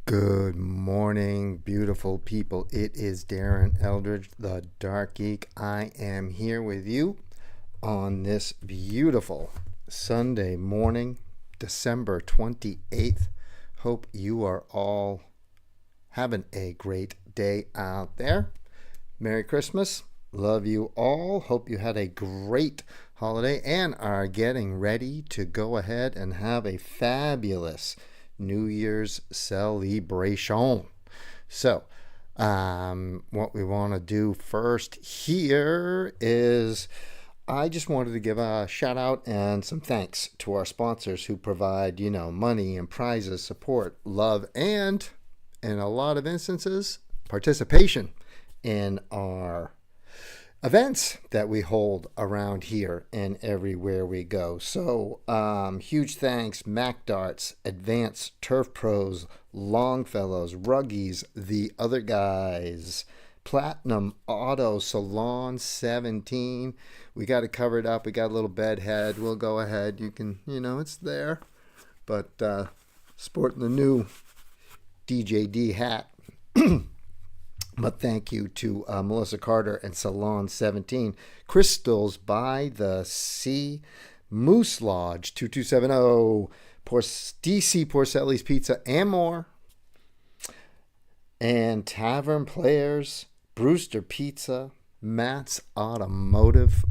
Good morning, beautiful people. It is Darren Eldridge, the Dark Geek. I am here with you on this beautiful Sunday morning, December 28th. Hope you are all having a great day out there. Merry Christmas. Love you all. Hope you had a great holiday and are getting ready to go ahead and have a fabulous New Year's celebration. So, what we want to do first here is I just wanted to give a shout out and some thanks to our sponsors who provide, money and prizes, support, love, and in a lot of instances, participation in our events that we hold around here and everywhere we go. So huge thanks, Mac Darts, Advanced Turf Pros, Longfellows, Ruggies, The Other Guys, Platinum Auto Salon 17. We got it covered up. We got a little bed head. We'll go ahead. You can, it's there. But sporting the new DJD hat. But thank you to Melissa Carter and Salon 17. Crystals by the Sea, Moose Lodge 2270, DC Porcelli's Pizza, and more. And Tavern Players, Brewster Pizza, Matt's Automotive.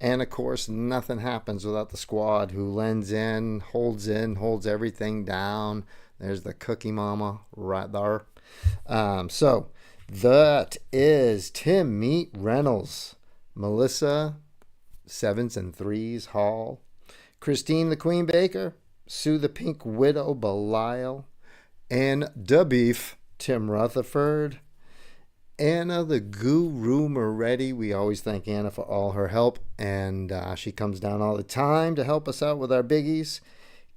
And of course, nothing happens without the squad who lends in, holds everything down. There's the Cookie Mama right there. So that is Tim Meat Reynolds, Melissa Sevens and Threes Hall, Christine the Queen Baker, Sue the Pink Widow Belial, and Da Beef Tim Rutherford, Anna the Guru Moretti. We always thank Anna for all her help, and she comes down all the time to help us out with our biggies.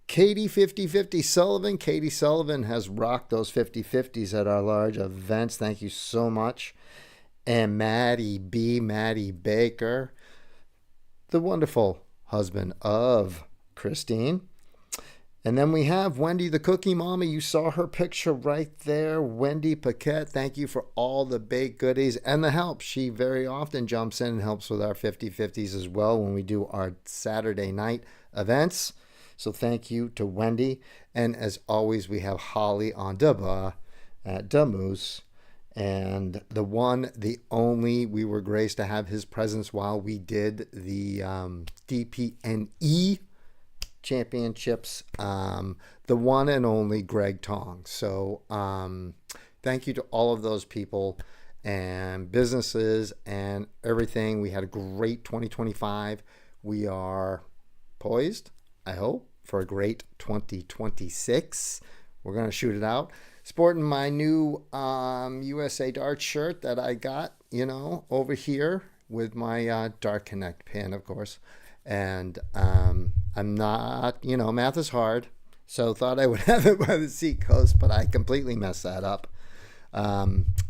Katie 5050 Sullivan. Katie Sullivan has rocked those 50/50s at our large events. Thank you so much. And Maddie Baker, the wonderful husband of Christine. And then we have Wendy, the Cookie Mama. You saw her picture right there. Wendy Paquette, thank you for all the baked goodies and the help. She very often jumps in and helps with our 50/50s as well when we do our Saturday night events. So thank you to Wendy. And as always, we have Holly on Daba at Damoose. And the one, the only, we were graced to have his presence while we did the DPNE championships. The one and only Greg Tong. So thank you to all of those people and businesses and everything. We had a great 2025. We are poised, I hope, for a great 2026. We're going to shoot it out. Sporting my new USA Darts shirt that I got, over here with my Dart Connect pin, of course. And I'm not, math is hard. So thought I would have it by the Seacoast, but I completely messed that up.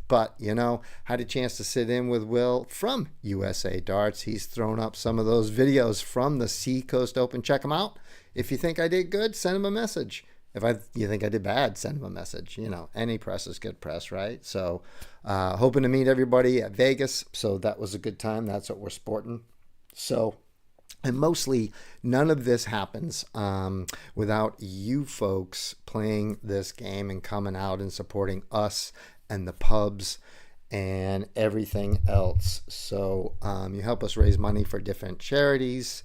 But, had a chance to sit in with Will from USA Darts. He's thrown up some of those videos from the Seacoast Open. Check them out. If you think I did good, send him a message. If you think I did bad, send him a message. Any press is good press, right? So hoping to meet everybody at Vegas. So that was a good time. That's what we're sporting. So, and mostly none of this happens without you folks playing this game and coming out and supporting us and the pubs and everything else. So you help us raise money for different charities.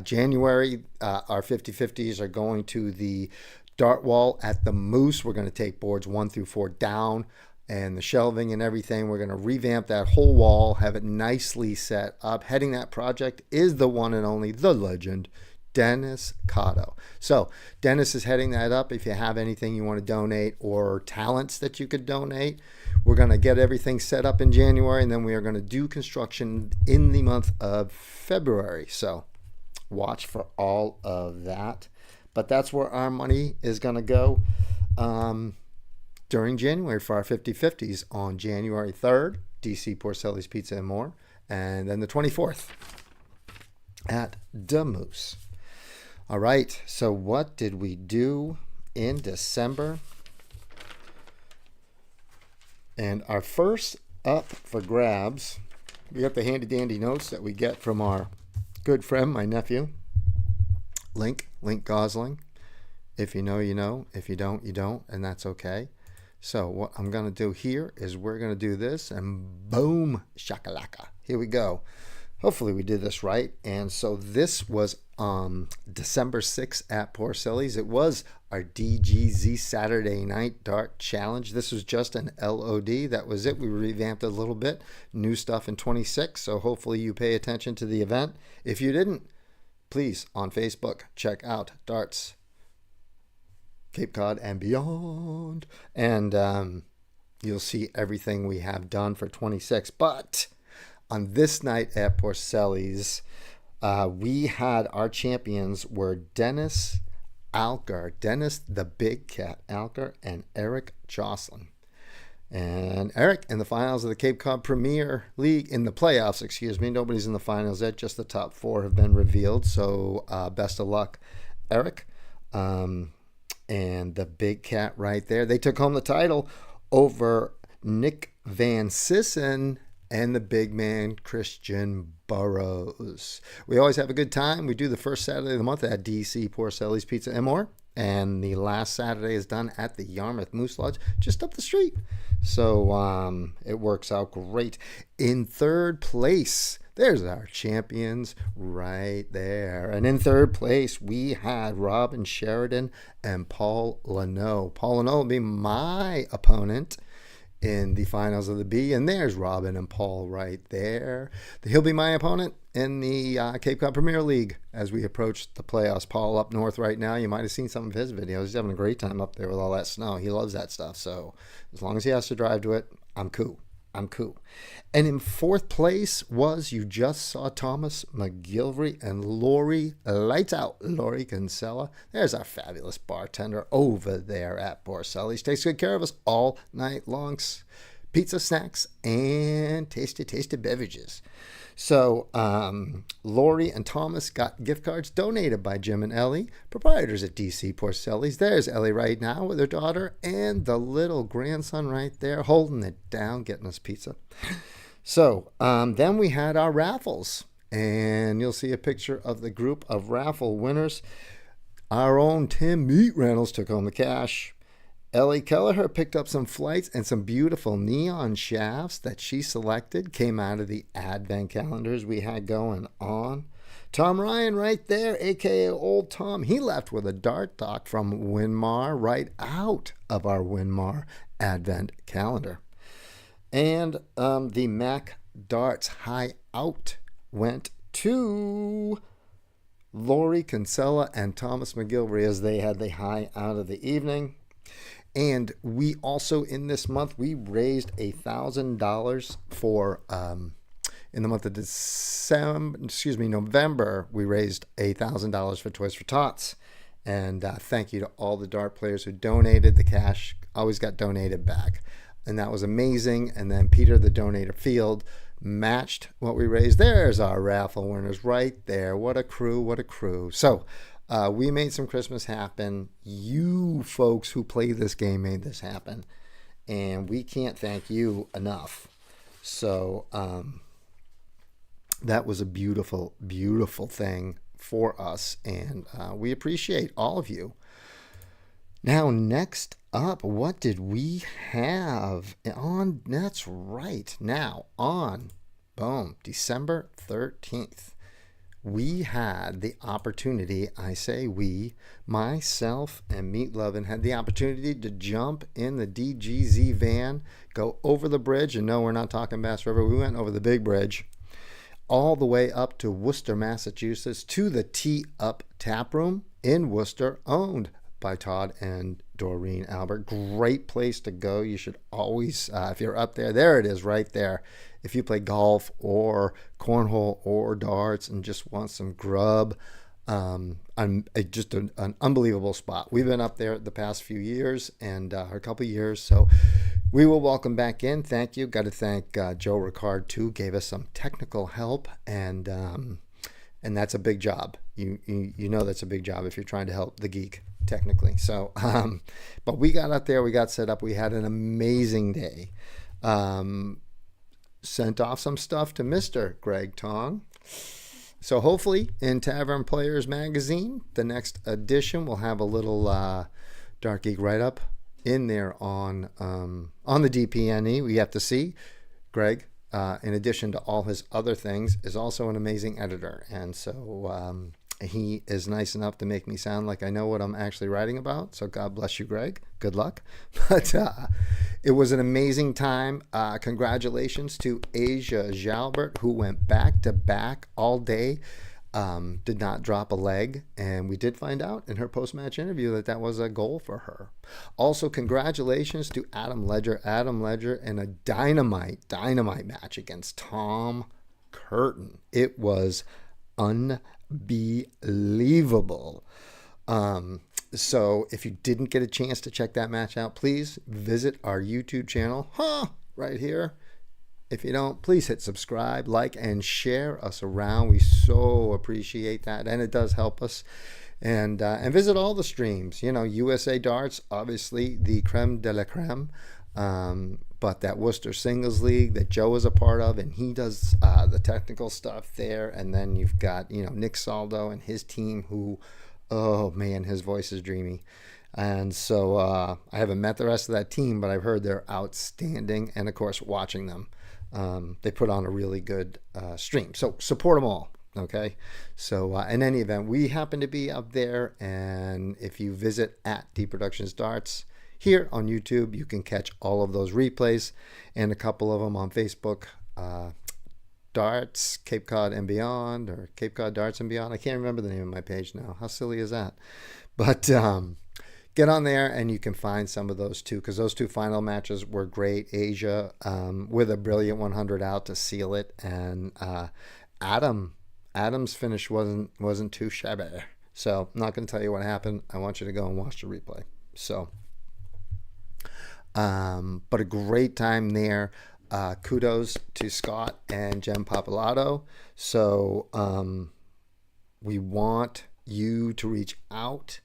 January, our 50/50s are going to the dart wall at the Moose. We're going to take boards 1 through 4 down and the shelving and everything. We're going to revamp that whole wall, have it nicely set up. Heading that project is the one and only, the legend, Dennis Cotto. So Dennis is heading that up. If you have anything you want to donate or talents that you could donate, we're going to get everything set up in January, and then we are going to do construction in the month of February. So watch for all of that. But that's where our money is going to go during January for our 50/50s on January 3rd, DC Porcelli's Pizza and more. And then the 24th at the Moose. All right, so what did we do in December? And our first up for grabs, we got the handy dandy notes that we get from our good friend, my nephew, Link Gosling. If you know, you know. If you don't, you don't, and that's okay. So what I'm going to do here is we're going to do this, and boom, shakalaka. Here we go. Hopefully we did this right. And so this was December 6th at Porcelli's. It was our DGZ Saturday Night Dart Challenge. This was just an LOD. That was it. We revamped it a little bit. New stuff in 26. So hopefully you pay attention to the event. If you didn't, please, on Facebook, check out Darts Cape Cod and Beyond. And you'll see everything we have done for 26. But on this night at Porcelli's, we had our champions were Dennis the Big Cat Alker, and Eric Jocelyn. And Eric in the finals of the Cape Cod Premier League, in the playoffs, excuse me. Nobody's in the finals yet. Just the top 4 have been revealed. So best of luck, Eric. And the Big Cat right there. They took home the title over Nick Van Sissen and the big man, Christian Burrows. We always have a good time. We do the first Saturday of the month at DC Porcelli's Pizza and More. And the last Saturday is done at the Yarmouth Moose Lodge, just up the street. So it works out great. In third place, there's our champions right there. And in third place, we had Robin Sheridan and Paul Lano. Paul Lano will be my opponent in the finals of the B, and there's Robin and Paul right there. He'll be my opponent in the Cape Cod Premier League as we approach the playoffs. Paul up north right now. You might have seen some of his videos. He's having a great time up there with all that snow. He loves that stuff. So as long as he has to drive to it, I'm cool. And in fourth place was, you just saw Thomas McGilvery and Lori, lights out, Lori Kinsella. There's our fabulous bartender over there at Porcelli's. Takes good care of us all night long. Pizza, snacks, and tasty beverages. So Lori and Thomas got gift cards donated by Jim and Ellie, proprietors at DC Porcelli's. There's Ellie right now with her daughter and the little grandson right there holding it down, getting us pizza. So then we had our raffles, and you'll see a picture of the group of raffle winners. Our own Tim Meat Reynolds took home the cash. Ellie Kelleher picked up some flights and some beautiful neon shafts that she selected. Came out of the advent calendars we had going on. Tom Ryan right there, a.k.a. Old Tom. He left with a dart dock from Winmar right out of our Winmar advent calendar. And the Mac Darts High Out went to Lori Kinsella and Thomas McGilvery as they had the high out of the evening. And we also, in this month, we raised $1,000 for, in the month of November, we raised $1,000 for Toys for Tots. And thank you to all the dart players who donated. The cash always got donated back. And that was amazing. And then Peter, the donator field, matched what we raised. There's our raffle winners right there. What a crew. So we made some Christmas happen. You folks who play this game made this happen. And we can't thank you enough. So that was a beautiful thing for us. And we appreciate all of you. Now, next up, what did we have on? That's right. Now, on, December 13th. We had the opportunity, I say we, myself and Meat Lovin' had the opportunity to jump in the DGZ van, go over the bridge, and no, we're not talking Bass River. We went over the big bridge all the way up to Worcester, Massachusetts, to the Tee Up Tap Room in Worcester, owned by Todd and Doreen Albert. Great place to go. You should always, if you're up there it is right there. If you play golf or cornhole or darts and just want some grub, just an unbelievable spot. We've been up there the past few years and a couple of years, so we will welcome back in. Thank you. Got to thank Joe Ricard too. Gave us some technical help, and that's a big job. You know that's a big job if you're trying to help the geek technically. So, but we got out there, we got set up, we had an amazing day. Sent off some stuff to Mr. Greg Tong. So hopefully in Tavern Players Magazine, the next edition will have a little Dark Geek write-up in there on the DPNE. We have to see. Greg, in addition to all his other things, is also an amazing editor. And so he is nice enough to make me sound like I know what I'm actually writing about. So God bless you, Greg. Good luck. But it was an amazing time. Congratulations to Asia Jalbert, who went back to back all day. Did not drop a leg. And we did find out in her post-match interview that that was a goal for her. Also, congratulations to Adam Ledger. Adam Ledger in a dynamite match against Tom Curtin. It was unbelievable. So if you didn't get a chance to check that match out, please visit our YouTube channel, right here. If you don't, please hit subscribe, like, and share us around. We so appreciate that, and it does help us. And visit all the streams. You know, USA Darts, obviously the creme de la creme. But that Worcester Singles League that Joe is a part of, and he does the technical stuff there. And then you've got, Nick Saldo and his team who, oh man, his voice is dreamy. And so I haven't met the rest of that team, but I've heard they're outstanding. And of course, watching them, they put on a really good stream. So support them all. Okay. So in any event, we happen to be up there. And if you visit at D Productions Darts, here on YouTube, you can catch all of those replays and a couple of them on Facebook. Darts, Cape Cod and Beyond, or Cape Cod Darts and Beyond. I can't remember the name of my page now. How silly is that? But get on there and you can find some of those too, because those two final matches were great. Asia with a brilliant 100 out to seal it, and Adam's finish wasn't too shabby. So I'm not going to tell you what happened. I want you to go and watch the replay. So. But a great time there. Kudos to Scott and Jen Papalato. So we want you to reach out.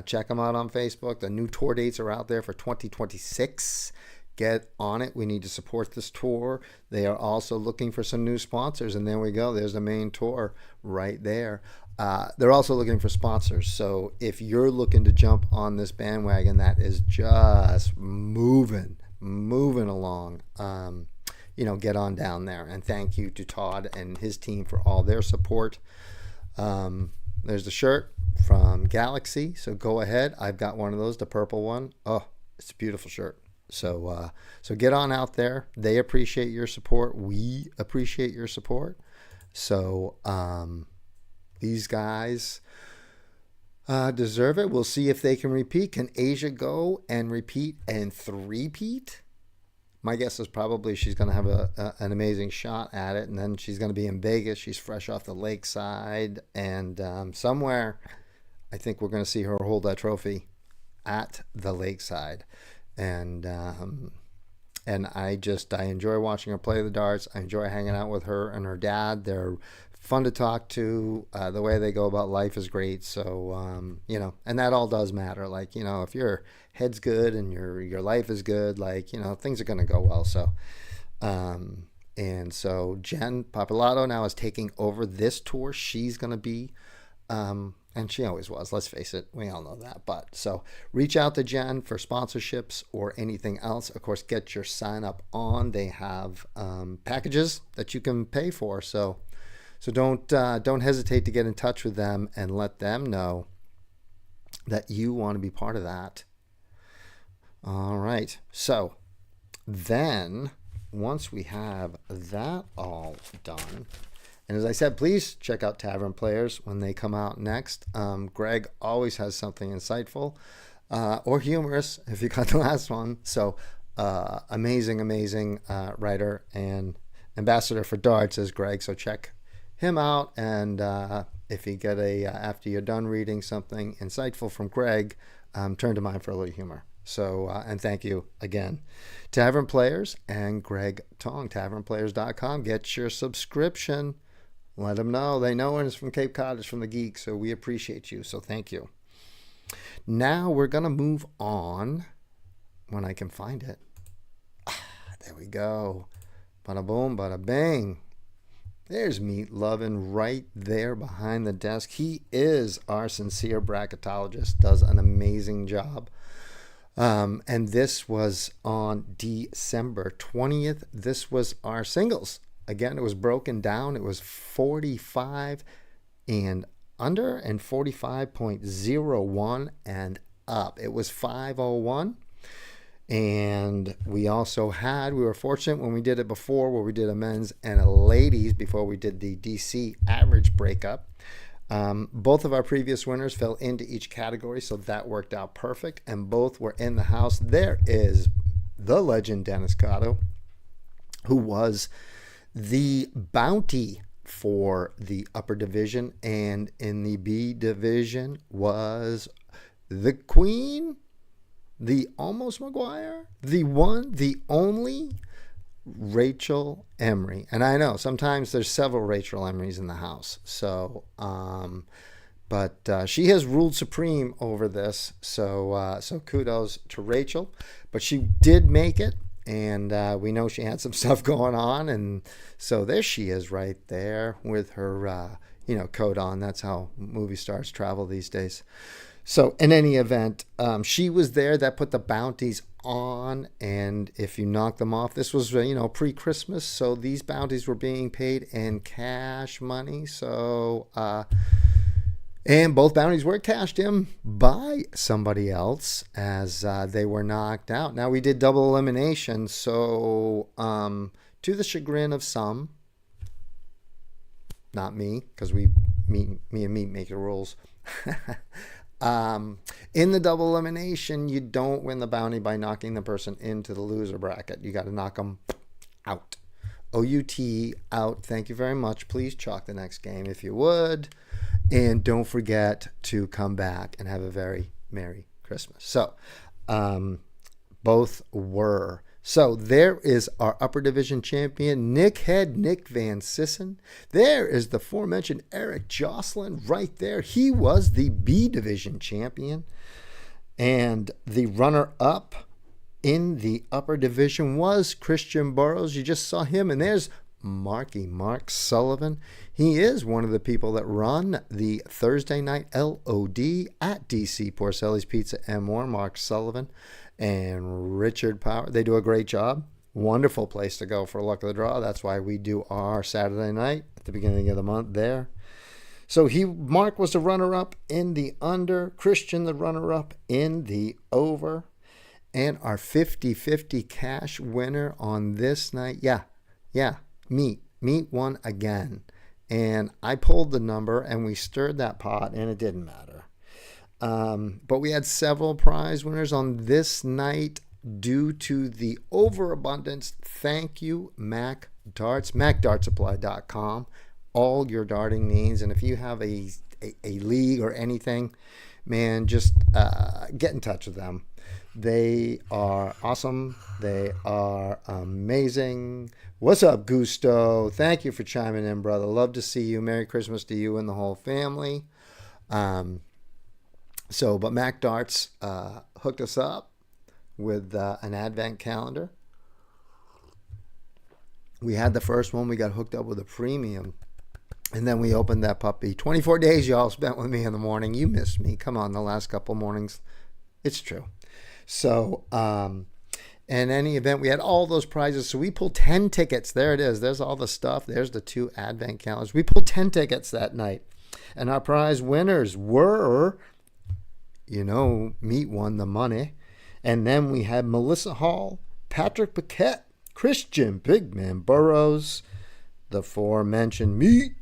Check them out on Facebook. The new tour dates are out there for 2026. Get on it. We need to support this tour. They are also looking for some new sponsors. And there we go. There's the main tour right there. They're also looking for sponsors. So if you're looking to jump on this bandwagon that is just moving along, get on down there. And thank you to Todd and his team for all their support. There's the shirt from Galaxy. So go ahead. I've got one of those, the purple one. Oh, it's a beautiful shirt. So get on out there. They appreciate your support. We appreciate your support. So, these guys deserve it. We'll see if they can repeat. Can Asia go and repeat and three-peat? My guess is probably she's going to have an amazing shot at it, and then she's going to be in Vegas. She's fresh off the lakeside, and somewhere I think we're going to see her hold that trophy at the lakeside. And I enjoy watching her play the darts. I enjoy hanging out with her and her dad. They're fun to talk to. The way they go about life is great. So, and that all does matter. Like, if your head's good and your life is good, like, things are going to go well. So, and so Jen Papalato now is taking over this tour. She's going to be, and she always was, let's face it, we all know that. But so reach out to Jen for sponsorships or anything else. Of course, get your sign up on. They have packages that you can pay for. So don't hesitate to get in touch with them and let them know that you want to be part of that. All right. So then once we have that all done, and as I said, please check out Tavern Players when they come out next. Greg always has something insightful or humorous if you got the last one. So amazing writer and ambassador for darts is Greg. So check him out. And if you get after you're done reading something insightful from Greg, turn to mine for a little humor. So, and thank you again. Tavern Players and Greg Tong, tavernplayers.com. Get your subscription. Let them know. They know when it's from Cape Cod, it's from the Geek. So we appreciate you. So thank you. Now we're going to move on when I can find it. There we go. Bada boom, bada bang. There's Meat Lovin' right there behind the desk. He is our sincere bracketologist, does an amazing job. And this was on December 20th. This was our singles. Again, it was broken down. It was 45 and under and 45.01 and up. It was 501. And we were fortunate when we did it before, where we did a men's and a ladies before we did the DC average breakup. Both of our previous winners fell into each category, so that worked out perfect, and both were in the house. There is the legend Dennis Cotto, who was the bounty for the upper division, and in the B division was the queen, the almost McGuire, the one, the only Rachel Emery. And I know sometimes there's several Rachel Emerys in the house. So, but she has ruled supreme over this. So kudos to Rachel. But she did make it. And we know she had some stuff going on. And so there she is right there with her, coat on. That's how movie stars travel these days. So in any event, she was there. That put the bounties on, and if you knock them off, this was pre-Christmas, so these bounties were being paid in cash money. So and both bounties were cashed in by somebody else as they were knocked out. Now we did double elimination, so to the chagrin of some, not me, because me and me make the rules. In the double elimination, you don't win the bounty by knocking the person into the loser bracket. You got to knock them out. O-U-T, out. Thank you very much. Please chalk the next game if you would. And don't forget to come back and have a very Merry Christmas. So, both were. So there is our upper division champion, Nick Van Sissen. There is the aforementioned Eric Jocelyn right there. He was the B division champion. And the runner-up in the upper division was Christian Burrows. You just saw him. And there's Mark Sullivan. He is one of the people that run the Thursday night LOD at DC Porcelli's Pizza and more. Mark Sullivan and Richard Power. They do a great job. Wonderful place to go for luck of the draw. That's why we do our Saturday night at the beginning of the month there. So Mark was the runner-up in the under, Christian the runner-up in the over, and our 50-50 cash winner on this night. Meat won again. And I pulled the number and we stirred that pot and it didn't matter. But we had several prize winners on this night due to the overabundance. Thank you, Mac Darts, MacDartSupply.com. All your darting needs. And if you have a league or anything, man, just get in touch with them. They are awesome. They are amazing. What's up, Gusto? Thank you for chiming in, brother. Love to see you. Merry Christmas to you and the whole family. But Mac Darts hooked us up with an advent calendar. We had the first one. We got hooked up with a premium. And then we opened that puppy. 24 days y'all spent with me in the morning. You missed me. Come on, the last couple mornings. It's true. So, in any event, we had all those prizes. So we pulled 10 tickets. There it is. There's all the stuff. There's the 2 advent calendars. We pulled 10 tickets that night. And our prize winners were, Meat won the money. And then we had Melissa Hall, Patrick Paquette, Christian Bigman Burrows, the aforementioned Meat,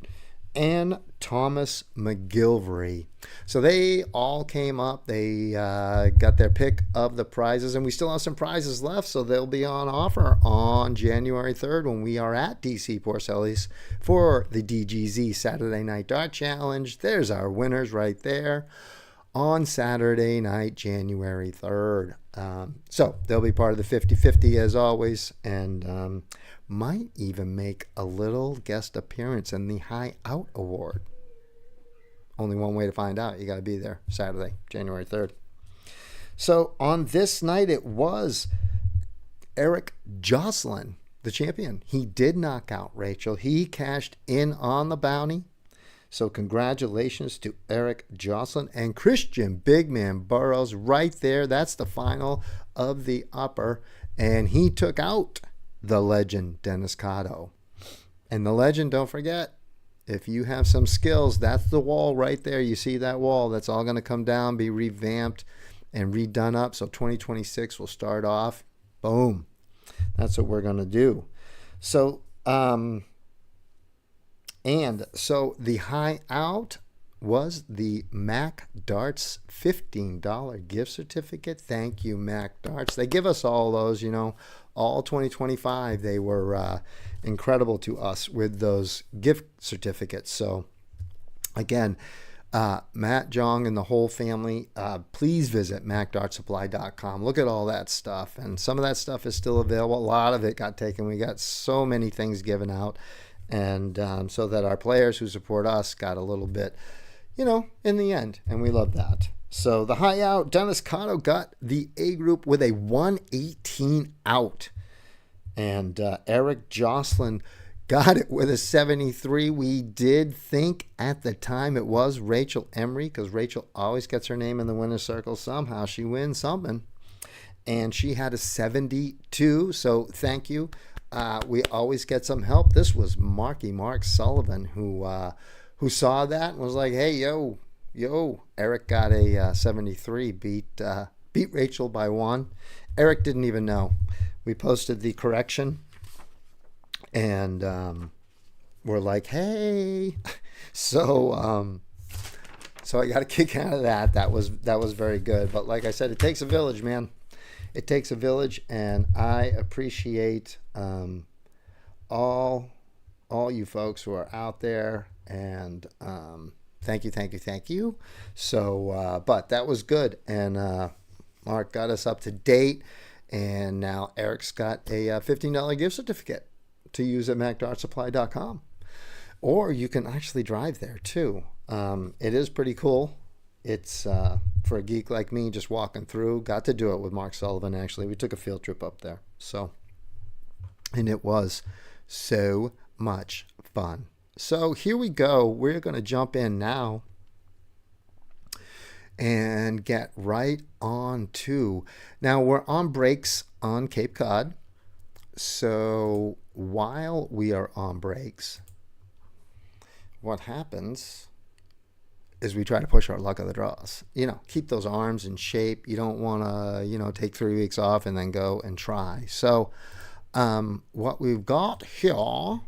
and Thomas McGilvery. So they all came up. They got their pick of the prizes, and we still have some prizes left, so they'll be on offer on January 3rd when we are at DC Porcelli's for the DGZ Saturday Night Dart Challenge. There's our winners right there on Saturday night, January 3rd. So they'll be part of the 50-50 as always, and might even make a little guest appearance in the High Out Award. Only one way to find out. You got to be there Saturday, January 3rd. So on this night, it was Eric Jocelyn, the champion, he did knock out Rachel. He cashed in on the bounty. So congratulations to Eric Jocelyn and Christian Big Man Burroughs right there. That's the final of the upper. And he took out the legend, Dennis Cotto. And the legend, don't forget, if you have some skills, that's the wall right there. You see that wall? That's all going to come down, be revamped and redone up. So 2026 will start off. Boom. That's what we're going to do. So, and so the high out was the Mac Darts $15 gift certificate. Thank you, Mac Darts. They give us all those, you know, all 2025. They were incredible to us with those gift certificates. So again, Matt Jong and the whole family, please visit MacDartSupply.com. Look at all that stuff. And some of that stuff is still available. A lot of it got taken. We got so many things given out. And so that our players who support us got a little bit, you know, in the end. And we love that. So the high out, Dennis Cotto got the A group with a 118 out. And Eric Jocelyn got it with a 73. We did think at the time it was Rachel Emery, because Rachel always gets her name in the winner's circle somehow. She wins something. And she had a 72. So thank you. We always get some help. This was Mark Sullivan who saw that and was like, hey, yo, Eric got a 73, beat Rachel by 1. Eric didn't even know. We posted the correction, and we're like, hey. So I got a kick out of that. That was very good. But like I said, it takes a village, man. It takes a village, and I appreciate all you folks who are out there, and thank you. So, but that was good, and Mark got us up to date, and now Eric's got a $15 gift certificate to use at MacDartSupply.com, or you can actually drive there too. It is pretty cool. It's for a geek like me, just walking through. Got to do it with Mark Sullivan, actually. We took a field trip up there. So, and it was so much fun. So here we go. We're going to jump in now and get right on to. Now, we're on breaks on Cape Cod. So while we are on breaks, what happens is we try to push our luck of the draws. You know, keep those arms in shape. You don't want to, you know, take 3 weeks off and then go and try. So what we've got here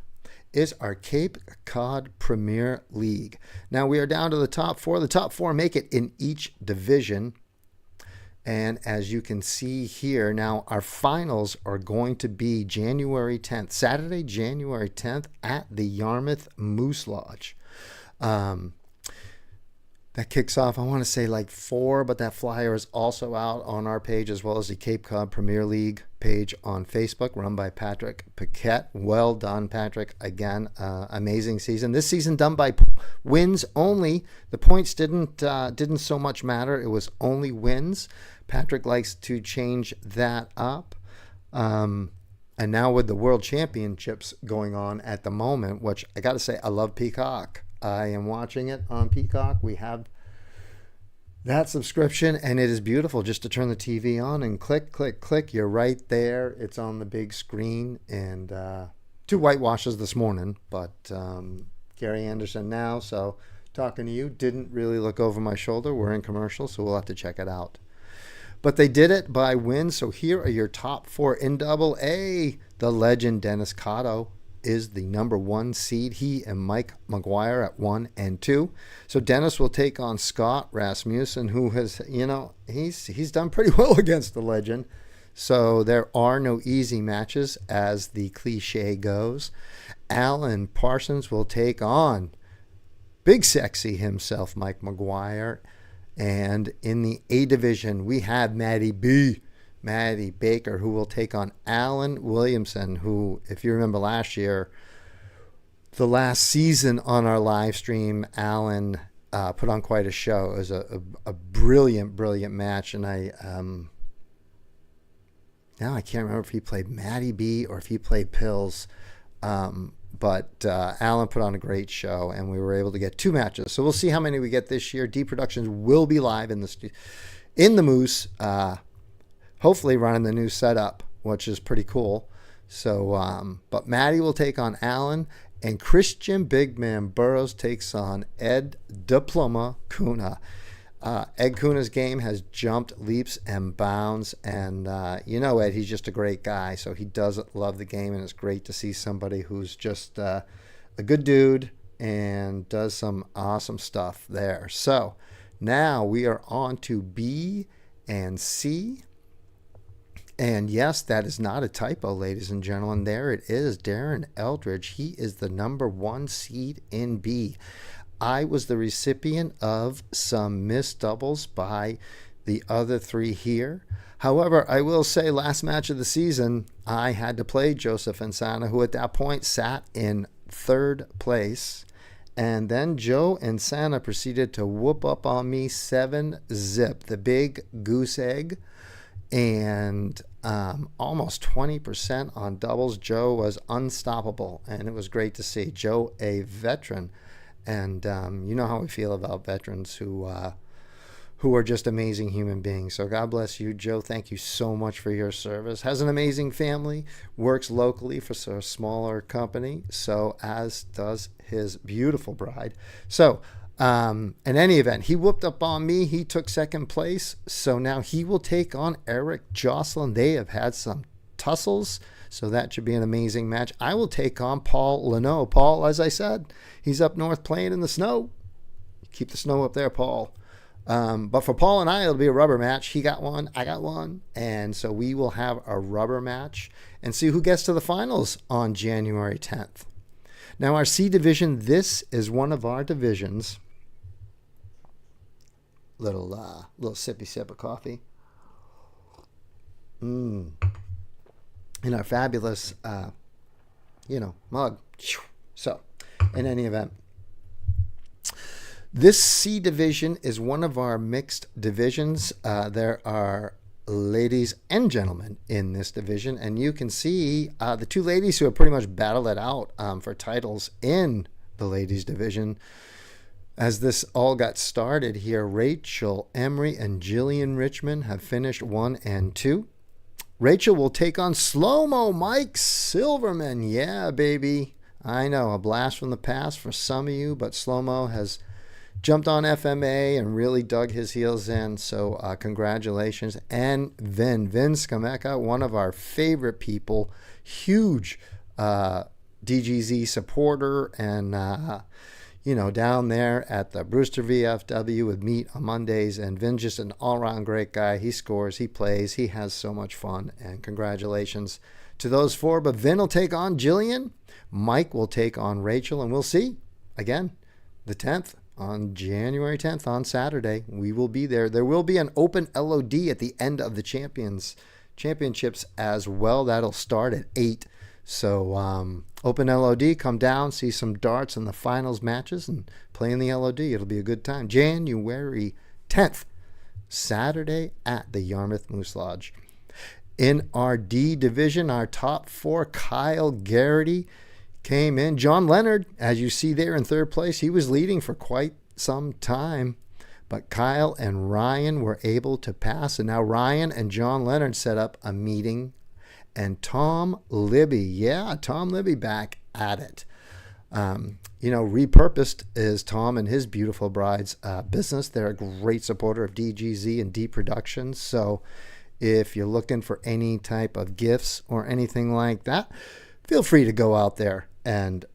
is our Cape Cod Premier League. Now we are down to the top 4. The top 4 make it in each division. And as you can see here, now our finals are going to be January 10th, Saturday, January 10th at the Yarmouth Moose Lodge. That kicks off, I want to say like 4, but that flyer is also out on our page, as well as the Cape Cod Premier League page on Facebook, run by Patrick Paquette. Well done, Patrick. Again, amazing season. This season done by wins only. The points didn't so much matter. It was only wins. Patrick likes to change that up. And now with the World Championships going on at the moment, which I got to say, I love Peacock. I am watching it on Peacock. We have that subscription, and it is beautiful just to turn the TV on and click. You're right there. It's on the big screen. And 2 whitewashes this morning, but Gary Anderson now. So talking to you, didn't really look over my shoulder. We're in commercial, so we'll have to check it out. But they did it by wins. So here are your top 4 in Double A. The legend Dennis Cotto is the number 1 seed. He and Mike McGuire at 1 and 2. So Dennis will take on Scott Rasmussen, who has, you know, he's done pretty well against the legend. So there are no easy matches, as the cliche goes. Alan Parsons will take on Big Sexy himself, Mike McGuire. And in the A division, we have Maddie Baker, who will take on Alan Williamson, who, if you remember last year, the last season on our live stream, Alan put on quite a show. It was a brilliant match, and now I can't remember if he played Matty B or if he played Pills. But Alan put on a great show, and we were able to get 2 matches. So we'll see how many we get this year. D Productions will be live in the Moose, hopefully running the new setup, which is pretty cool. So, but Maddie will take on Alan, and Christian Big Man Burrows takes on Ed Diploma Kuna. Ed Kuna's game has jumped leaps and bounds, and Ed, he's just a great guy, so he does love the game, and it's great to see somebody who's just a good dude and does some awesome stuff there. So now we are on to B and C, and yes, that is not a typo, ladies and gentlemen. There it is, Darren Eldridge. He is the number 1 seed in B. I was the recipient of some missed doubles by the other 3 here. However, I will say last match of the season, I had to play Joseph Insana, who at that point sat in 3rd place. And then Joe Insana proceeded to whoop up on me 7-zip, the big goose egg, and almost 20% on doubles. Joe was unstoppable, and it was great to see. Joe, a veteran. And you know how we feel about veterans who are just amazing human beings. So God bless you, Joe. Thank you so much for your service. Has an amazing family, works locally for a smaller company, so as does his beautiful bride. So in any event, he whooped up on me. He took 2nd place. So now he will take on Eric Jocelyn. They have had some tussles, so that should be an amazing match. I will take on Paul Leno. Paul, as I said, he's up north playing in the snow. Keep the snow up there, Paul. But for Paul and I, it'll be a rubber match. He got one, I got one. And so we will have a rubber match and see who gets to the finals on January 10th. Now, our C division, this is one of our divisions. Little sippy sip of coffee. In our fabulous, mug. So, in any event, this C division is one of our mixed divisions. There are ladies and gentlemen in this division, and you can see the 2 ladies who have pretty much battled it out for titles in the ladies division. As this all got started here, Rachel Emery and Jillian Richmond have finished 1 and 2. Rachel will take on Slow-Mo Mike Silverman. Yeah, baby. I know, a blast from the past for some of you, but Slow-Mo has jumped on FMA and really dug his heels in, so congratulations. And Vin Skameka, one of our favorite people, huge DGZ supporter, and down there at the Brewster VFW with meet on Mondays. And Vin's just an all-around great guy. He scores, he plays, he has so much fun. And congratulations to those 4. But Vin will take on Jillian. Mike will take on Rachel. And we'll see, again, the 10th, on January 10th, on Saturday. We will be there. There will be an open LOD at the end of the championships as well. That'll start at 8. So open LOD, come down, see some darts in the finals matches, and play in the LOD. It'll be a good time. January 10th, Saturday at the Yarmouth Moose Lodge. In our D division, our top 4, Kyle Garrity came in. John Leonard, as you see there in 3rd place, he was leading for quite some time. But Kyle and Ryan were able to pass. And now Ryan and John Leonard set up a meeting. And Tom Libby back at it. Repurposed is Tom and his beautiful bride's business. They're a great supporter of DGZ and D Productions. So if you're looking for any type of gifts or anything like that, feel free to go out there and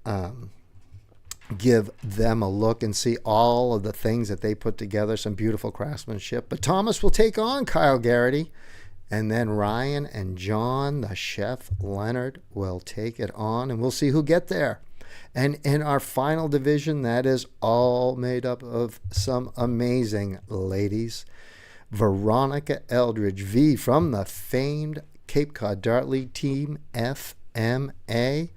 give them a look and see all of the things that they put together, some beautiful craftsmanship. But Thomas will take on Kyle Garrity. And then Ryan and John, the chef Leonard, will take it on, and we'll see who get there. And in our final division, that is all made up of some amazing ladies. Veronica Eldridge, V, from the famed Cape Cod Dart League team, FMA.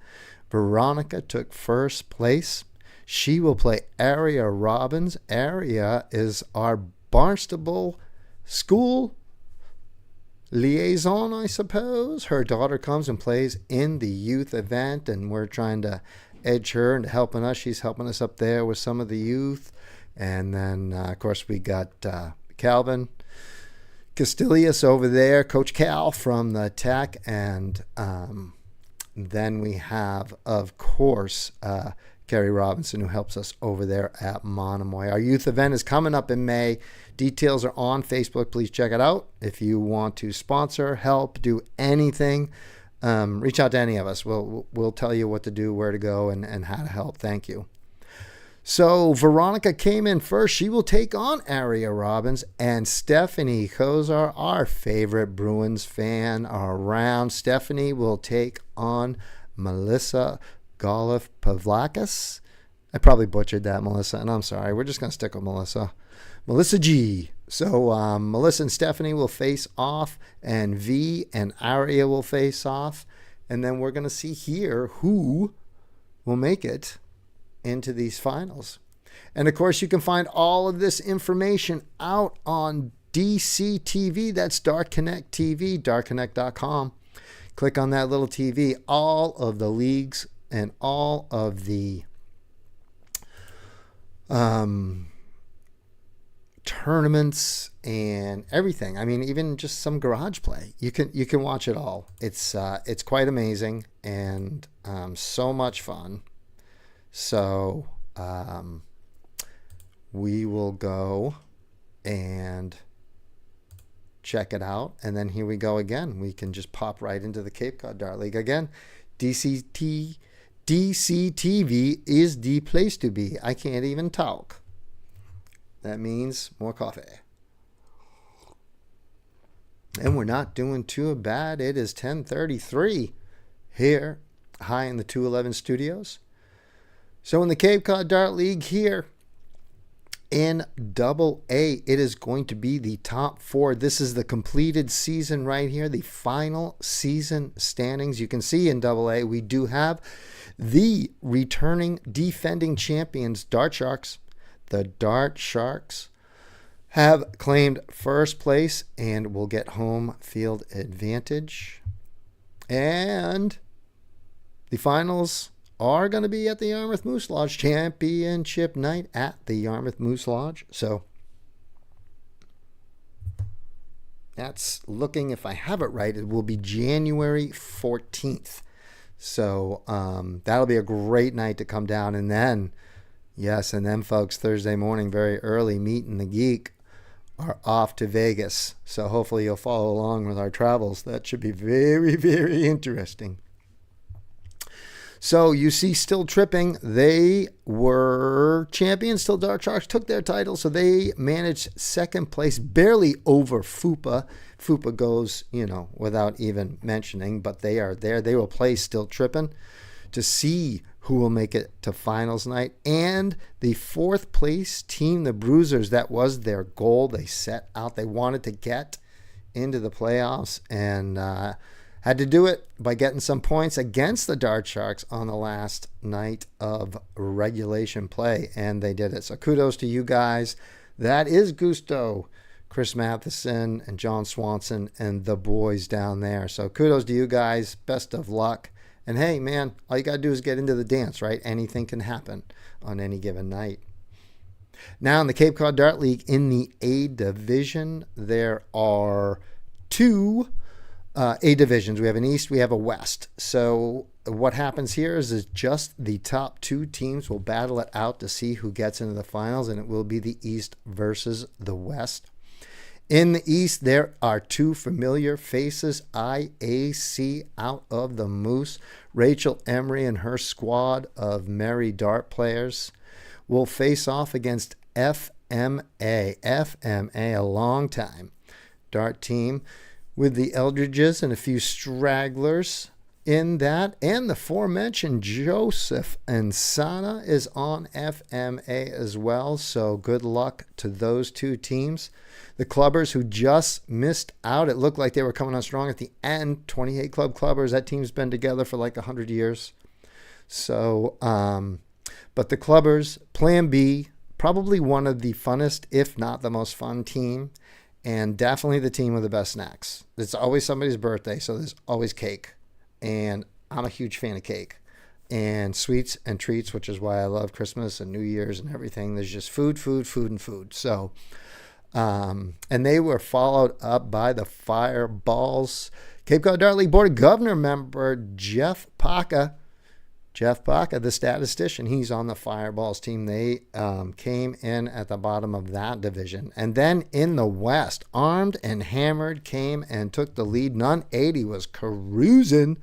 Veronica took 1st place. She will play Aria Robbins. Aria is our Barnstable School. liaison, I suppose. Her daughter comes and plays in the youth event, and we're trying to edge her into helping us. She's helping us up there with some of the youth. And then, of course, we got Calvin Castilius over there, Coach Cal from the Tech. And then we have, of course, Kerry Robinson, who helps us over there at Monomoy. Our youth event is coming up in May. Details are on Facebook. Please check it out. If you want to sponsor, help, do anything, reach out to any of us. We'll tell you what to do, where to go, and how to help. Thank you. So Veronica came in first. She will take on Aria Robbins, and Stephanie Kozar, our favorite Bruins fan around. Stephanie will take on Melissa Golov Pavlakis. I probably butchered that, Melissa, and I'm sorry. We're just going to stick with Melissa. Melissa G. So Melissa and Stephanie will face off, and V and Aria will face off. And then we're going to see here who will make it into these finals. And of course, you can find all of this information out on DCTV. That's Dart Connect TV, dartconnect.com. Click on that little TV. All of the leagues and all of the tournaments and everything. I mean, even just some garage play. You can watch it all. It's quite amazing and so much fun. So we will go and check it out. And then here we go again. We can just pop right into the Cape Cod Dart League again. DCTV is the place to be. I can't even talk. That means more coffee. And we're not doing too bad. It is 10:33 here, high in the 211 studios. So in the Cape Cod Dart League here in Double A, it is going to be the top four. This is the completed season right here, the final season standings. You can see in Double A, we do have the returning defending champions, Dart Sharks. The Dart Sharks have claimed first place and will get home field advantage. And the finals are going to be at the Yarmouth Moose Lodge, championship night at the Yarmouth Moose Lodge. So that's looking, if I have it right, it will be January 14th. So that'll be a great night to come down. And then, yes, and then, folks, Thursday morning, very early, Meeting the Geek are off to Vegas. So hopefully you'll follow along with our travels. That should be very, very interesting. So you see Still Tripping, they were champions. Still Dart Sharks took their title, so they managed second place, barely over FUPA. FUPA goes, without even mentioning, but they are there. They will play Still Tripping to see who will make it to finals night. And the fourth place team, the Bruisers, that was their goal. They set out. They wanted to get into the playoffs and had to do it by getting some points against the Dart Sharks on the last night of regulation play, and they did it. So kudos to you guys. That is Gusto, Chris Matheson, and John Swanson, and the boys down there. So kudos to you guys. Best of luck. And hey, man, all you got to do is get into the dance, right? Anything can happen on any given night. Now in the Cape Cod Dart League, in the A division, there are two A divisions. We have an East, we have a West. So what happens here is just the top two teams will battle it out to see who gets into the finals, and it will be the East versus the West. In the East, there are two familiar faces. IAC out of the Moose. Rachel Emery and her squad of merry dart players will face off against FMA. FMA, a long time dart team with the Eldridges and a few stragglers in that. And the aforementioned Joseph and Sana is on FMA as well. So good luck to those two teams. The Clubbers, who just missed out, it looked like they were coming on strong at the end. 28 Club Clubbers. That team's been together for like 100 years. So, but the Clubbers, Plan B, probably one of the funnest, if not the most fun team. and definitely the team with the best snacks. It's always somebody's birthday, so there's always cake. And I'm a huge fan of cake and sweets and treats, which is why I love Christmas and New Year's and everything. There's just food, food, food, and food. So, and they were followed up by the Fireballs. Cape Cod Dart League Board of Governor member Jeff Paca, the statistician, he's on the Fireballs team. They came in at the bottom of that division. And then in the West, Armed and Hammered came and took the lead. Nun 80 was cruising.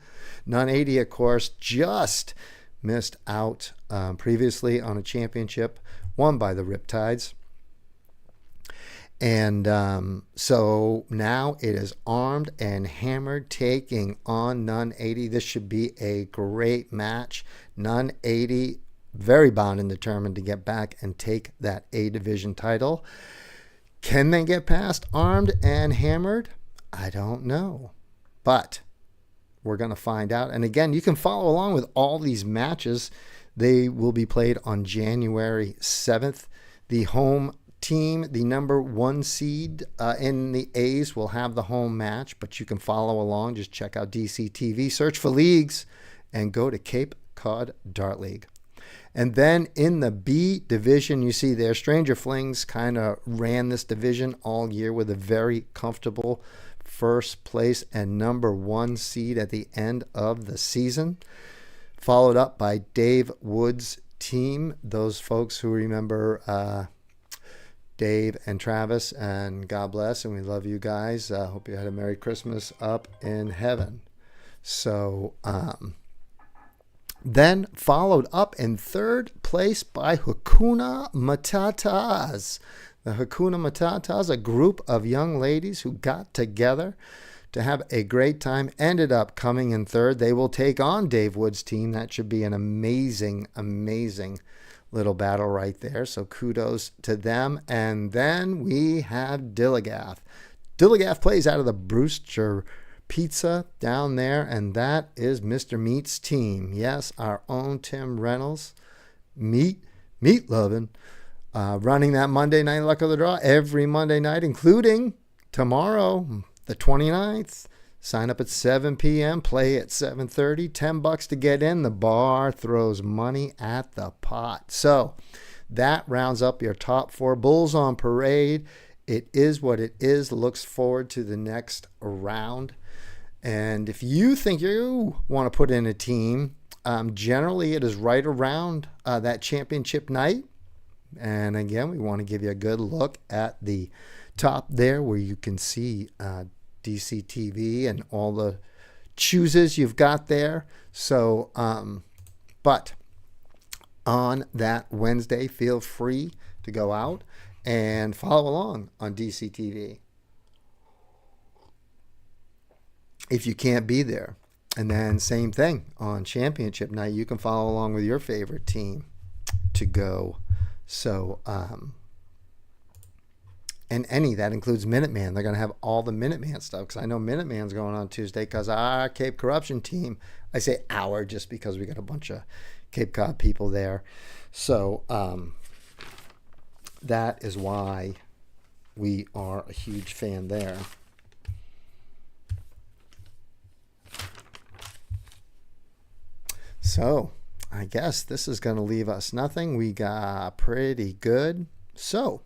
Nun 80, of course, just missed out previously on a championship won by the Riptides. And so now it is Armed and Hammered taking on Nun 80. This should be a great match. Nun 80 very bound and determined to get back and take that A division title. Can they get past Armed and Hammered? I don't know. But we're going to find out. And again, you can follow along with all these matches. They will be played on January 7th. The home team, the number 1 seed in the A's, will have the home match, but you can follow along. Just check out DCTV, search for leagues, and go to Cape Cod Dart League. And then in the B division, you see there, Stranger Flings kind of ran this division all year with a very comfortable first place and number 1 seed at the end of the season, followed up by Dave Wood's team. Those folks who remember Dave and Travis, and God bless, and we love you guys. Hope you had a Merry Christmas up in heaven. So then followed up in third place by Hakuna Matatas. The Hakuna Matatas, a group of young ladies who got together to have a great time, ended up coming in third. They will take on Dave Wood's team. That should be an amazing, amazing little battle right there. So kudos to them. And then we have Dilligath. Dilligath plays out of the Brewster Pizza down there, and that is Mr. Meat's team. Yes, our own Tim Reynolds, meat loving, running that Monday night luck of the draw every Monday night, including tomorrow, the 29th. Sign up at 7 p.m., play at 7:30, $10 to get in. The bar throws money at the pot. So that rounds up your top 4 Bulls on Parade. It is what it is. Looks forward to the next round. And if you think you want to put in a team, generally it is right around that championship night. And again, we want to give you a good look at the top there where you can see DCTV and all the chooses you've got there. So, but on that Wednesday, feel free to go out and follow along on DCTV if you can't be there. And then same thing on championship night, you can follow along with your favorite team to go. So, and any, that includes Minuteman. They're going to have all the Minuteman stuff, because I know Minuteman's going on Tuesday, because our Cape Corruption team, I say our just because we got a bunch of Cape Cod people there. So that is why we are a huge fan there. So I guess this is going to leave us nothing. We got pretty good. So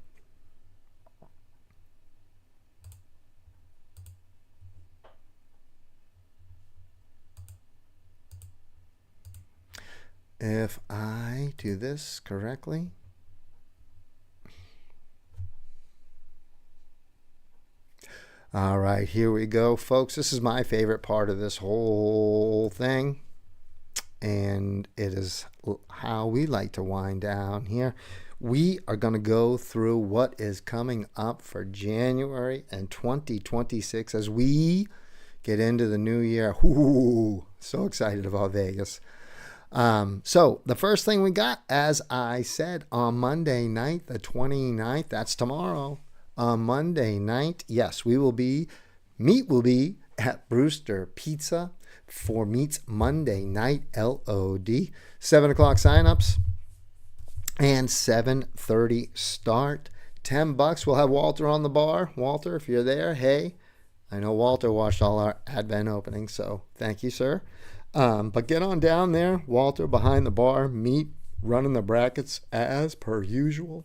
if I do this correctly, all right, here we go, folks. This is my favorite part of this whole thing, and it is how we like to wind down here. We are going to go through what is coming up for January and 2026 as we get into the new year. Ooh, so excited about Vegas. So the first thing we got, as I said, on Monday night, the 29th, that's tomorrow. On Monday night, yes, Meat will be at Brewster Pizza for Meat's Monday Night LOD. 7 o'clock signups and 7:30 start. $10. We'll have Walter on the bar. Walter, if you're there, hey. I know Walter watched all our Advent openings, so thank you, sir. But get on down there. Walter behind the bar, meet, running the brackets as per usual.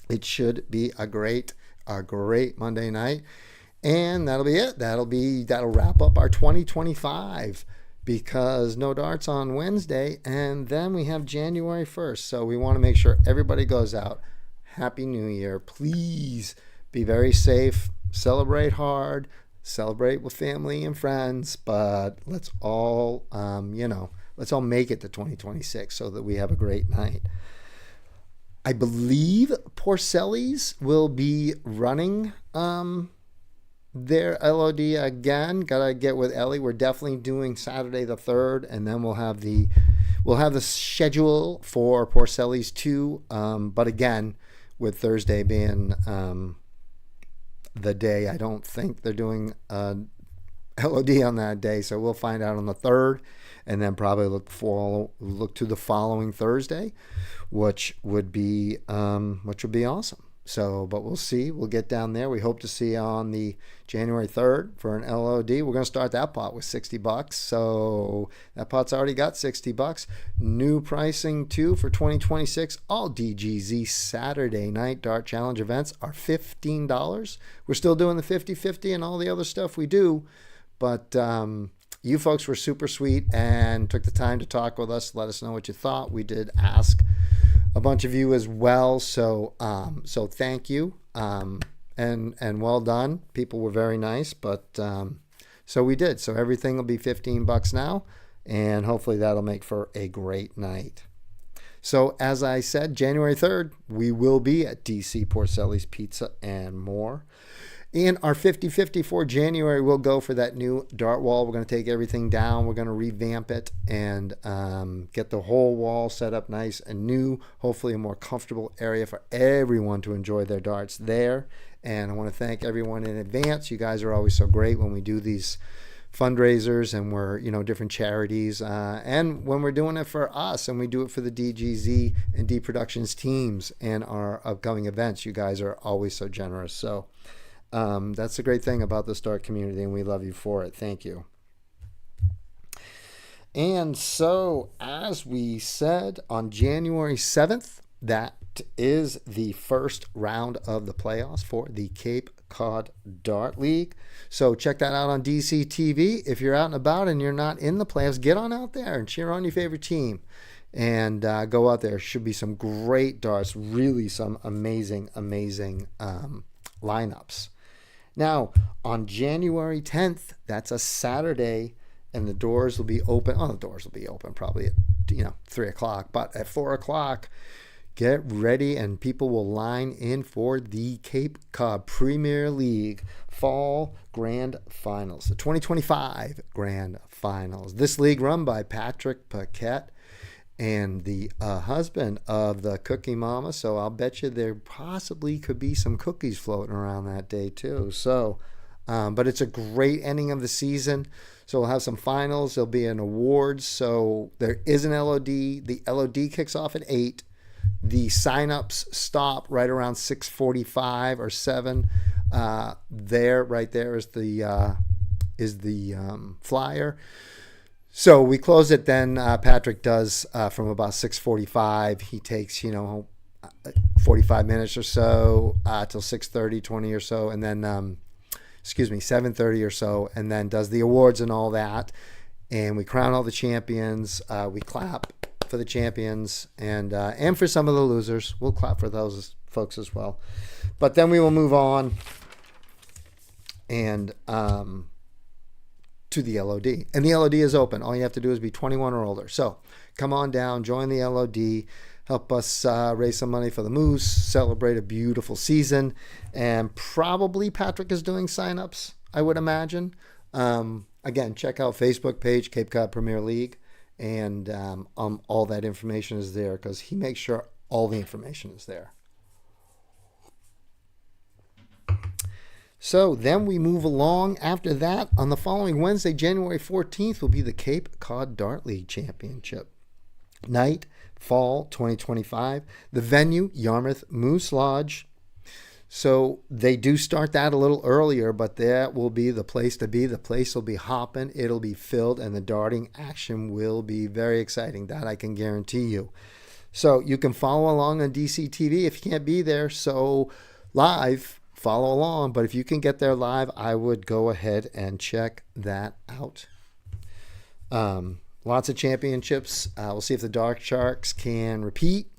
It should be a great Monday night. And that'll be it. That'll wrap up our 2025, because no darts on Wednesday, and then we have January 1st. So we want to make sure everybody goes out. Happy New Year. Please be very safe. Celebrate hard. Celebrate with family and friends. But let's all, let's all make it to 2026 so that we have a great night. I believe Porcelli's will be running their LOD again. Gotta get with Ellie. We're definitely doing Saturday the 3rd, and then we'll have the schedule for Porcelli's 2. But again, with Thursday being the day, I don't think they're doing LOD on that day, so we'll find out on the 3rd, and then probably look to the following Thursday, which would be awesome. So, but we'll see. We'll get down there. We hope to see you on the January 3rd for an LOD. We're going to start that pot with $60. So that pot's already got $60. New pricing too for 2026. All DGZ Saturday night Dart Challenge events are $15. We're still doing the 50-50 and all the other stuff we do. But you folks were super sweet and took the time to talk with us. Let us know what you thought. We did ask a bunch of you as well, so thank you, and well done. People were very nice, but so we did. So everything will be $15 now, and hopefully that'll make for a great night. So as I said, January 3rd, we will be at DC Porcelli's Pizza and more. In our 50-50 for January, we'll go for that new dart wall. We're going to take everything down. We're going to revamp it and get the whole wall set up nice and new. Hopefully a more comfortable area for everyone to enjoy their darts there. And I want to thank everyone in advance. You guys are always so great when we do these fundraisers, and we're, different charities. And when we're doing it for us, and we do it for the DGZ and D Productions teams and our upcoming events, you guys are always so generous. So that's the great thing about the Dart community, and we love you for it. Thank you. And so, as we said, on January 7th, that is the first round of the playoffs for the Cape Cod Dart League. So check that out on DC TV. If you're out and about and you're not in the playoffs, get on out there and cheer on your favorite team. And go out there. Should be some great darts, really some amazing lineups. Now, on January 10th, that's a Saturday, and the doors will be open. Oh, the doors will be open probably at 3 o'clock. But at 4 o'clock, get ready, and people will line in for the Cape Cod Premier League Fall Grand Finals, the 2025 Grand Finals. This league run by Patrick Paquette and the husband of the Cookie Mama. So I'll bet you there possibly could be some cookies floating around that day too. So, but it's a great ending of the season. So we'll have some finals. There'll be an awards. So there is an LOD. The LOD kicks off at 8. The signups stop right around 6:45 or 7. Right there is the flyer. So we close it then. Patrick does from about 6:45. He takes 45 minutes or so till 6:30, 20 or so, and then 7:30 or so, and then does the awards and all that. And we crown all the champions. We clap for the champions and for some of the losers. We'll clap for those folks as well. But then we will move on and to the LOD. And the LOD is open. All you have to do is be 21 or older. So come on down, join the LOD, help us raise some money for the Moose, celebrate a beautiful season. And probably Patrick is doing signups, I would imagine. Again, check out Facebook page, Cape Cod Premier League. And all that information is there because he makes sure all the information is there. So then we move along. After that, on the following Wednesday, January 14th, will be the Cape Cod Dart League Championship night, fall 2025. The venue, Yarmouth Moose Lodge. So they do start that a little earlier, but that will be the place to be. The place will be hopping, it'll be filled, and the darting action will be very exciting. That I can guarantee you. So you can follow along on DCTV if you can't be there. So live, follow along. But if you can get there live, I would go ahead and check that out. Lots of championships. We'll see if the Dark Sharks can repeat.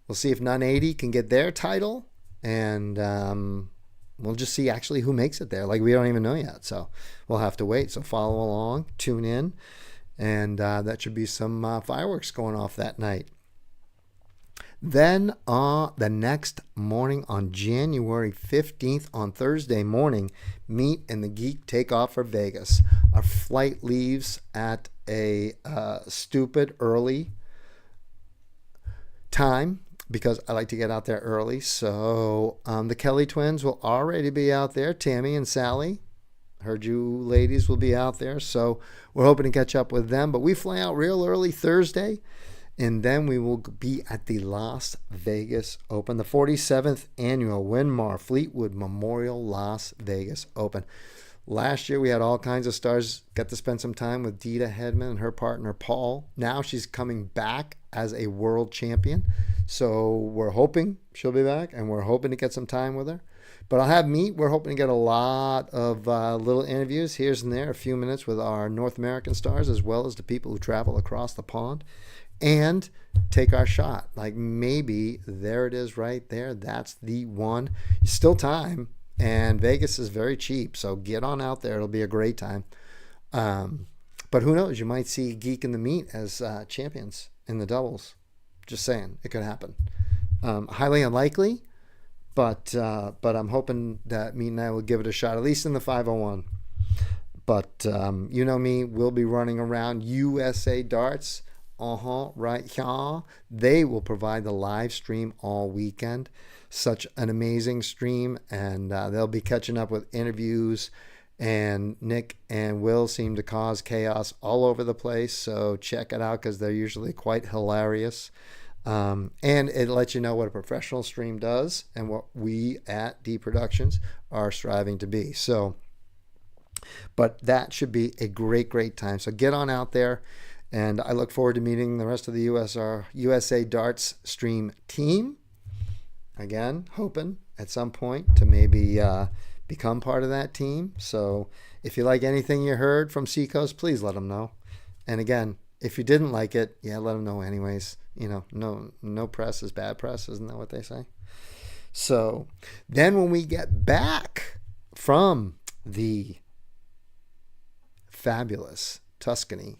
We'll see if Nun 80 can get their title. And we'll just see actually who makes it there. Like, we don't even know yet. So we'll have to wait. So follow along, tune in. And that should be some fireworks going off that night. Then the next morning on January 15th, on Thursday morning, Meet and the Geek take off for Vegas. Our flight leaves at a stupid early time because I like to get out there early. So the Kelly twins will already be out there. Tammy and Sally, heard you ladies will be out there. So we're hoping to catch up with them. But we fly out real early Thursday. And then we will be at the Las Vegas Open, the 47th annual Winmar Fleetwood Memorial Las Vegas Open. Last year we had all kinds of stars. Got to spend some time with Dita Hedman and her partner Paul. Now she's coming back as a world champion. So we're hoping she'll be back, and we're hoping to get some time with her. But I'll have Meet. We're hoping to get a lot of little interviews here and there, a few minutes with our North American stars, as well as the people who travel across the pond. And take our shot. Like, maybe there it is right there. That's the one. Still time. And Vegas is very cheap. So get on out there. It'll be a great time. But who knows? You might see Geek and the Meet as champions in the doubles. Just saying. It could happen. Highly unlikely. But I'm hoping that Meet and I will give it a shot, at least in the 501. But you know me. We'll be running around USA Darts. Right here. They will provide the live stream all weekend. Such an amazing stream, and they'll be catching up with interviews. And Nick and Will seem to cause chaos all over the place, so check it out because they're usually quite hilarious. And it lets you know what a professional stream does and what we at D Productions are striving to be. So, but that should be a great time. So get on out there. And I look forward to meeting the rest of the USA Darts stream team. Again, hoping at some point to maybe become part of that team. So if you like anything you heard from Seacoast, please let them know. And again, if you didn't like it, let them know anyways. You know, no press is bad press. Isn't that what they say? So then when we get back from the fabulous Tuscany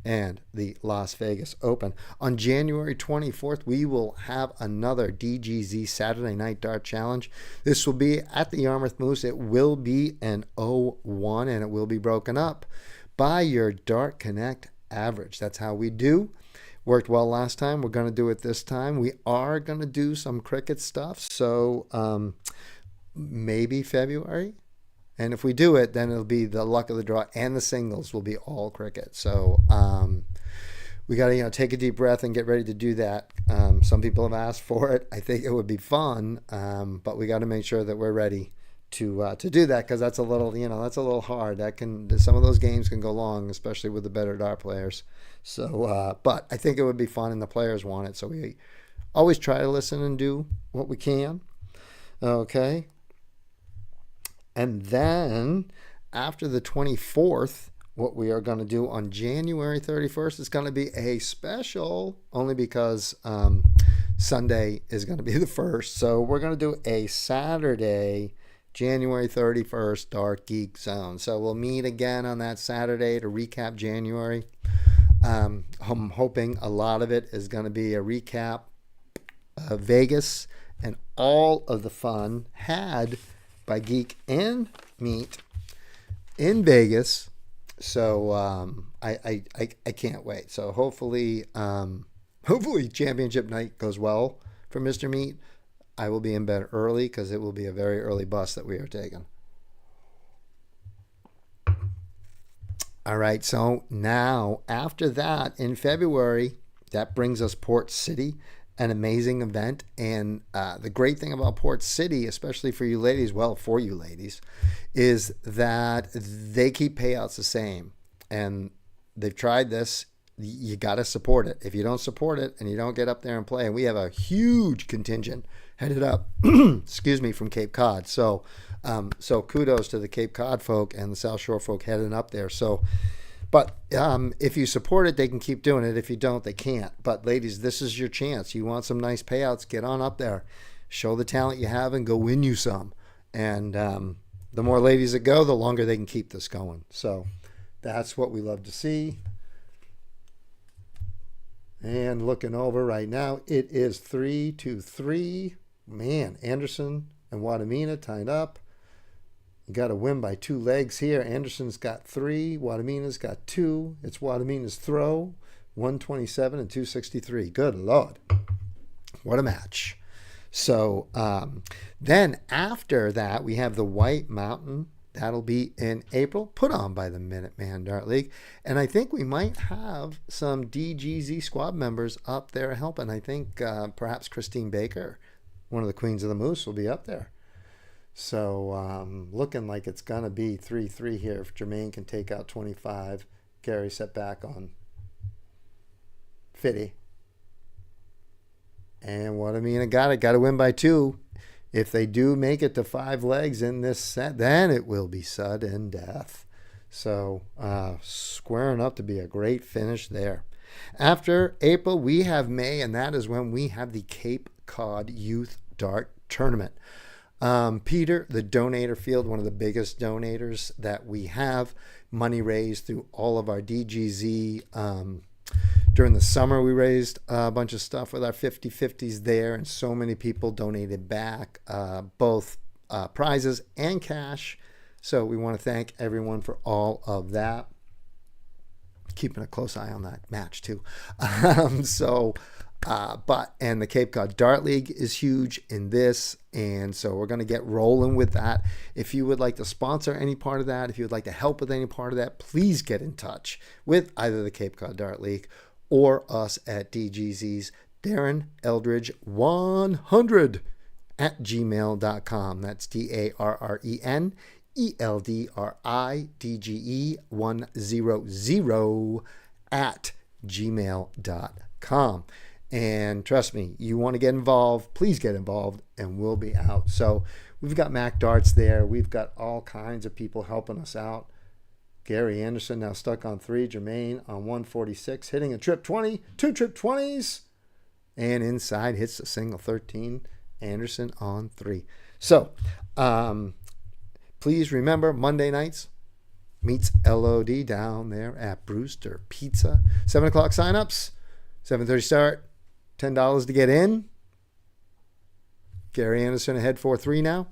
and the Las Vegas Open, on January 24th, we will have another DGZ Saturday Night Dart Challenge. This will be at the Yarmouth Moose. It will be an 0-1, and it will be broken up by your Dart Connect average. That's how we do. Worked well last time. We're going to do it this time. We are going to do some cricket stuff, so maybe February. And if we do it, then it'll be the luck of the draw, and the singles will be all cricket. So we got to take a deep breath and get ready to do that. Some people have asked for it. I think it would be fun, but we got to make sure that we're ready to do that, because that's a little that's a little hard. Some of those games can go long, especially with the better dart players. So, but I think it would be fun, and the players want it. So we always try to listen and do what we can. Okay. And then after the 24th, what we are going to do on January 31st is going to be a special, only because Sunday is going to be the 1st. So we're going to do a Saturday, January 31st, Dark Geek Zone. So we'll meet again on that Saturday to recap January. I'm hoping a lot of it is going to be a recap of Vegas and all of the fun had by Geek and Meet in Vegas. So I can't wait. So hopefully championship night goes well for Mr. Meet. I will be in bed early because it will be a very early bus that we are taking. All right, so now after that in February, that brings us Port City an amazing event. And the great thing about Port City, especially for you ladies, well, for you ladies, is that they keep payouts the same. And they've tried this. You got to support it. If you don't support it and you don't get up there and play, and we have a huge contingent headed up, excuse me, from Cape Cod. So kudos to the Cape Cod folk and the South Shore folk heading up there. But if you support it, they can keep doing it. If you don't, they can't. But ladies, this is your chance. You want some nice payouts, get on up there. Show the talent you have and go win you some. And the more ladies that go, the longer they can keep this going. So that's what we love to see. And looking over right now, it is 3-3. Man, Anderson and Wadamina tied up. You got to win by 2 legs here. Anderson's got 3. Wadamina's got 2. It's Wadamina's throw. 127 and 263. Good Lord. What a match. So then after that, we have the White Mountain. That'll be in April, put on by the Minuteman Dart League. And I think we might have some DGZ squad members up there helping. I think perhaps Christine Baker, one of the Queens of the Moose, will be up there. So looking like it's going to be 3-3 here. If Jermaine can take out 25, Gary set back on Fitty. And Wadamina got it. Got to win by 2. If they do make it to 5 legs in this set, then it will be sudden death. So squaring up to be a great finish there. After April, we have May, and that is when we have the Cape Cod Youth Dart Tournament. Peter, the donator field, one of the biggest donators that we have, money raised through all of our DGZ. During the summer, we raised a bunch of stuff with our 50/50s there, and so many people donated back both prizes and cash. So we want to thank everyone for all of that. Keeping a close eye on that match too. And the Cape Cod Dart League is huge in this, and so we're going to get rolling with that. If you would like to sponsor any part of that, if you would like to help with any part of that, please get in touch with either the Cape Cod Dart League or us at DGZ's Darren Eldridge 100 at gmail.com. That's DARREN ELDRIDGE 100 at gmail.com. And trust me, you want to get involved, please get involved, and we'll be out. So we've got Mac Darts there. We've got all kinds of people helping us out. Gary Anderson now stuck on 3. Jermaine on 146, hitting a trip 20, 2 trip 20s. And inside hits a single 13. Anderson on 3. So please remember, Monday nights meets LOD down there at Brewster Pizza. 7 o'clock signups, 7:30 start. $10 to get in. Gary Anderson ahead 4-3 now.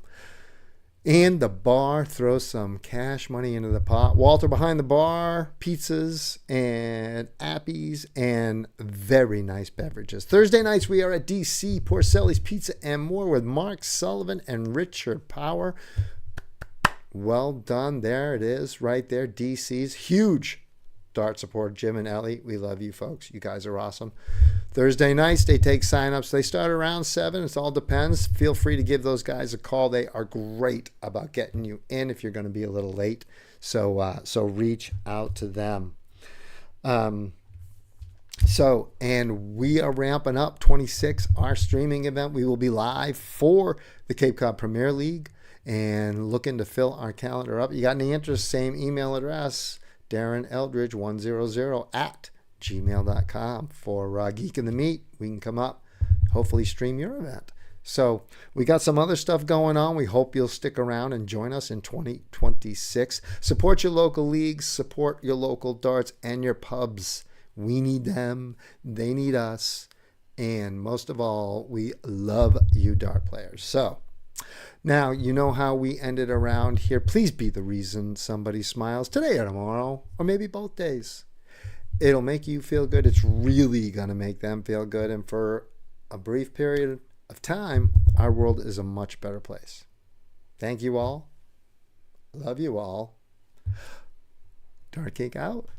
And the bar throws some cash money into the pot. Walter behind the bar, pizzas and appies and very nice beverages. Thursday nights we are at DC, Porcelli's Pizza and more with Mark Sullivan and Richard Power. Well done. There it is right there. DC's huge dart support. Jim and Ellie, we love you folks. You guys are awesome. Thursday nights, they take signups. They start around 7. It all depends. Feel free to give those guys a call. They are great about getting you in if you're going to be a little late. So reach out to them. And we are ramping up 26, our streaming event. We will be live for the Cape Cod Premier League and looking to fill our calendar up. You got any interest? Same email address, Darren Eldridge 100 at gmail.com. For Geek in the Meat, we can come up, hopefully stream your event. So we got some other stuff going on. We hope you'll stick around and join us in 2026. Support your local leagues, support your local darts and your pubs. We need them. They need us. And most of all, we love you dart players. So now, you know how we ended around here. Please be the reason somebody smiles today or tomorrow, or maybe both days. It'll make you feel good. It's really going to make them feel good. And for a brief period of time, our world is a much better place. Thank you all. Love you all. Dart Geek out.